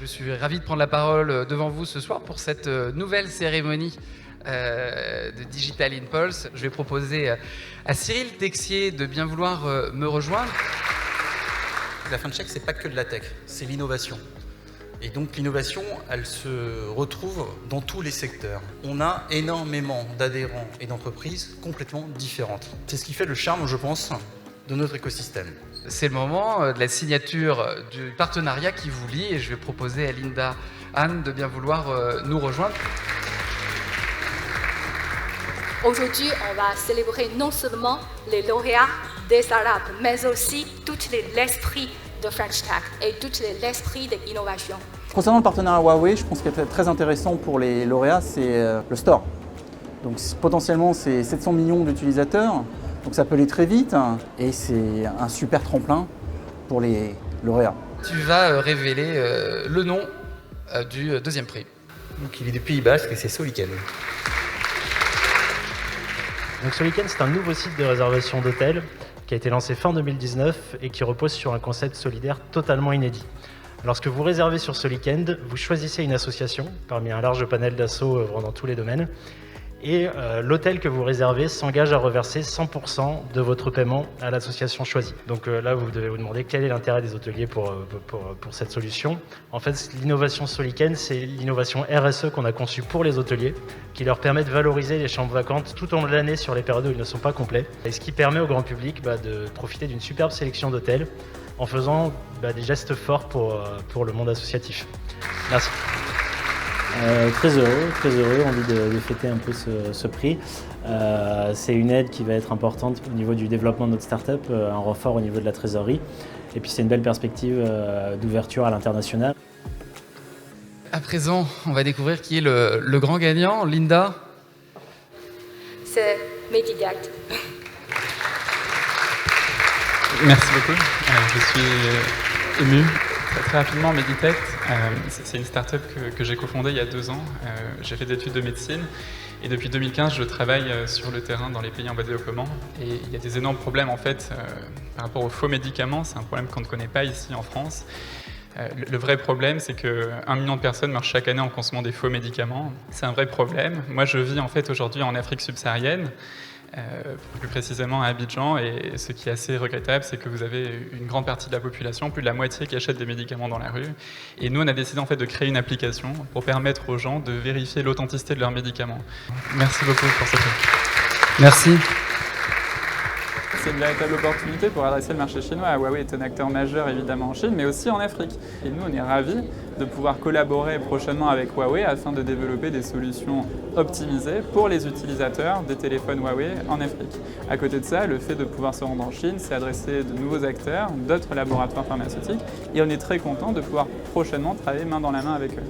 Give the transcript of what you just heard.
suis ravi de prendre la parole devant vous ce soir pour cette nouvelle cérémonie de Digital Impulse. Je vais proposer à Cyril Texier de bien vouloir me rejoindre. La fin de chèque, c'est pas que de la tech, c'est l'innovation. Et donc l'innovation, elle se retrouve dans tous les secteurs. On a énormément d'adhérents et d'entreprises complètement différentes. C'est ce qui fait le charme, je pense, de notre écosystème. C'est le moment de la signature du partenariat qui vous lie et je vais proposer à Linda Anne de bien vouloir nous rejoindre. Aujourd'hui, on va célébrer non seulement les lauréats des startups, mais aussi tout l'esprit de French Tech et tout l'esprit de l'innovation. Concernant le partenariat Huawei, je pense qu'il est très intéressant pour les lauréats, c'est le store. Donc potentiellement, c'est 700 millions d'utilisateurs, donc ça peut aller très vite et c'est un super tremplin pour les lauréats. Tu vas révéler le nom du deuxième prix. Donc il est du Pays Basque et c'est Soliken. Donc Soliken, c'est un nouveau site de réservation d'hôtels qui a été lancé fin 2019 et qui repose sur un concept solidaire totalement inédit. Lorsque vous réservez sur Soliken, vous choisissez une association parmi un large panel d'assauts œuvrant dans tous les domaines et l'hôtel que vous réservez s'engage à reverser 100% de votre paiement à l'association choisie. Donc là, vous devez vous demander quel est l'intérêt des hôteliers pour cette solution. En fait, l'innovation Soliken, c'est l'innovation RSE qu'on a conçue pour les hôteliers, qui leur permet de valoriser les chambres vacantes tout au long de l'année sur les périodes où ils ne sont pas complets, et ce qui permet au grand public de profiter d'une superbe sélection d'hôtels en faisant des gestes forts pour le monde associatif. Merci. Très heureux, envie de fêter un peu ce prix. C'est une aide qui va être importante au niveau du développement de notre start-up, un renfort au niveau de la trésorerie. Et puis c'est une belle perspective d'ouverture à l'international. À présent, on va découvrir qui est le grand gagnant. Linda. C'est Medidect. Merci beaucoup. Je suis ému. Très rapidement, Meditech, c'est une start-up que j'ai cofondée il y a 2 ans. J'ai fait des études de médecine et depuis 2015, je travaille sur le terrain dans les pays en voie de développement. Et il y a des énormes problèmes en fait par rapport aux faux médicaments. C'est un problème qu'on ne connaît pas ici en France. Le vrai problème, c'est que 1 million de personnes meurent chaque année en consommant des faux médicaments. C'est un vrai problème. Moi, je vis en fait aujourd'hui en Afrique subsaharienne. Plus précisément à Abidjan, et ce qui est assez regrettable, c'est que vous avez une grande partie de la population, plus de la moitié, qui achète des médicaments dans la rue. Et nous, on a décidé en fait de créer une application pour permettre aux gens de vérifier l'authenticité de leurs médicaments. Merci beaucoup pour cette question. Merci. C'est une véritable opportunité pour adresser le marché chinois. Huawei est un acteur majeur évidemment en Chine, mais aussi en Afrique. Et nous, on est ravis de pouvoir collaborer prochainement avec Huawei afin de développer des solutions optimisées pour les utilisateurs des téléphones Huawei en Afrique. À côté de ça, le fait de pouvoir se rendre en Chine, c'est adresser de nouveaux acteurs, d'autres laboratoires pharmaceutiques, et on est très content de pouvoir prochainement travailler main dans la main avec eux.